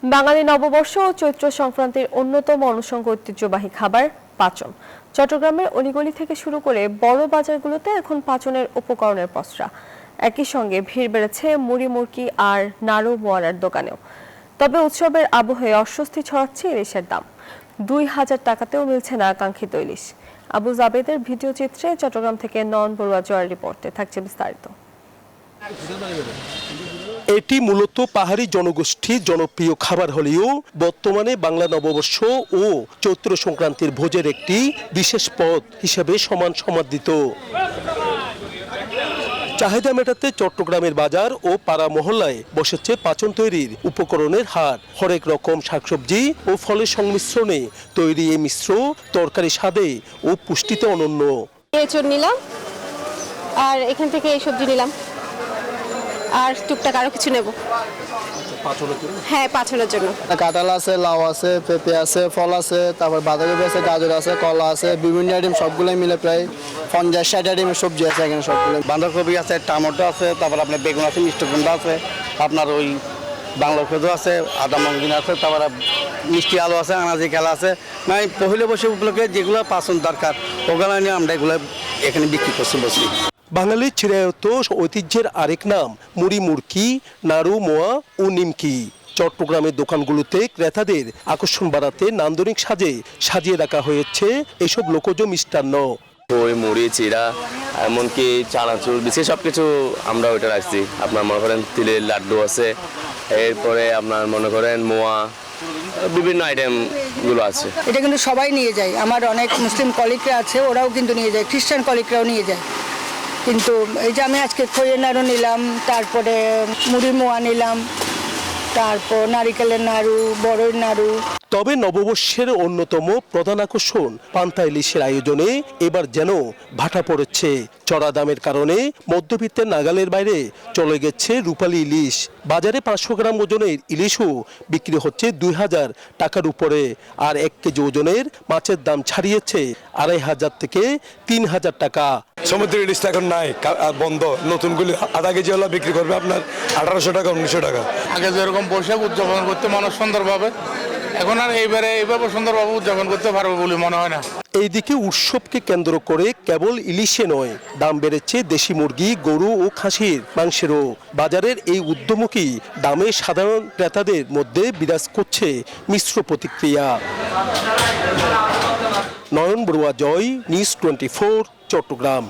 বাঙালি নববর্ষ ও চৈত্র সংক্রান্তির অন্যতম অনুষঙ্গ ঐতিহ্যবাহী খাবার পাঁচন। চট্টগ্রামের অলিগলি থেকে শুরু করে বড় বাজারগুলোতে এখন পাঁচনের উপকরণের পসরা। একই সঙ্গে ভিড় বেড়েছে মুড়ি মুরকি আর নাড়ু মোয়ারার দোকানেও। তবে উৎসবের আবহে অস্বস্তি ছড়াচ্ছে ইলিশের দাম। ২,০০০ টাকাতেও মিলছে না কাঙ্ক্ষিত ইলিশ। আবু জাবেদের ভিডিও চিত্রে চট্টগ্রাম থেকে নয়ন বড়ুয়া জয়ের রিপোর্টে থাকছে বিস্তারিত। এটি মূলত পাহাড়ি জনগোষ্ঠীর জনপ্রিয় খাবার হলেও বর্তমানে বাংলা নববর্ষ ও চৈত্র সংক্রান্তির ভোজের একটি বিশেষ পদ হিসেবে সমাদৃত। চাহিদা মেটাতে চট্টগ্রামের বাজার ও পাড়া মহল্লায় বসেছে পাঁচন তৈরির উপকরণের হাট। হরেক রকম শাকসবজি ও ফলের সংমিশ্রণে তৈরি এই মিশ্র তরকারি স্বাদে ও পুষ্টিতে অনন্য। এঁচড় নিলাম আর এখান থেকে এই সবজি নিলাম আর টুকটাক আরো কিছু নেব। হ্যাঁ, পাঁচনের জন্য। কাঁঠাল আছে, লাউ আছে, পেঁপে আছে, ফল আছে, তারপর বাঁধাকপি আছে, গাজর আছে, কলা আছে, বিভিন্ন আইটেম সবগুলোই মিলে প্রায় 50-60 আইটেমের সবজি আছে এখানে সবগুলো। বাঁধাকপি আছে, টমেটো আছে, তারপর আপনার বেগুন আছে, মিষ্টি কুমড়া আছে, আপনার ওই বাংলা খেজু আছে, আদা মঙ্গিন আছে, তারপর মিষ্টি আলু আছে, আনাজি খেলা আছে। মানে পহিলে বসে উপলক্ষে যেগুলো পাঁচন দরকার ওগুলো নিয়ে আমরা এগুলো এখানে বিক্রি করছি বসি। বাঙালির চিরায়ত ঐতিহ্যের আরেক নাম মুড়ি মুরকি, নাড়ু মোয়া ও নিমকি। চট্টগ্রামের দোকানগুলোতে ক্রেতাদের আকর্ষণ বাড়াতে নান্দনিক সাজিয়ে রাখা হয়েছে এসব লোকজ মিষ্টান্ন। ওই মুড়ি, চিড়া, এমনকি চানাচুর বিশেষ সবকিছু আমরা ওইটা রাখছি। আপনার মনে করেন তিলের লাড্ডু আছে, এরপরে আপনার মনে করেন মোয়া, বিভিন্ন আইটেম গুলো আছে। এটা কিন্তু সবাই নিয়ে যায়। আমার অনেক মুসলিম কলিগরা আছে, ওরাও কিন্তু নিয়ে যায়, খ্রিস্টান কলিগরাও নিয়ে যায়। কিন্তু এই যে আমি আজকে খইয়ের নাড়ু নিলাম, তারপরে মুড়ি মোয়া নিলাম, তারপর নারিকেলের নাড়ু, বড়ইর নাড়ু। তবে নববর্ষের অন্যতম প্রধান আকর্ষণ পান্তা ইলিশের আয়োজনে এবার যেন ভাটা পড়েছে। চড়া দামের কারণে মধ্যবিত্তের নাগালের বাইরে চলে গেছে রূপালী ইলিশ। বাজারে 500 গ্রাম ওজনের ইলিশও বিক্রি হচ্ছে 2,000 টাকার উপরে, আর 1 কেজি ওজনের মাছের দাম ছাড়িয়েছে 2,500 থেকে 3,000 টাকা। সমুদ্রের ইলিশটা এখন নাই, বন্ধ। নতুনগুলি আধা কেজি হলে বিক্রি করবে আপনার 1800 টাকা, 1900 টাকা। আগে যেরকম বৈশাখ উদযাপন করতে মানুষ সুন্দরভাবে, এখন আর এইভাবে সুন্দরভাবে উদযাপন করতে পারবে বলে মনে হয় না। এইদিকে উৎসবকে কেন্দ্র করে কেবল ইলিশে নয়, দাম বেড়েছে দেশি মুরগি, গরু ও খাসির মাংসেরও। বাজারের এই ঊর্ধ্বমুখী দামে সাধারণ ক্রেতাদের মধ্যে বিরাজ করছে মিশ্র প্রতিক্রিয়া। নয়ন বড়ুয়া জয়, নিউজ 24, চট্টগ্রাম।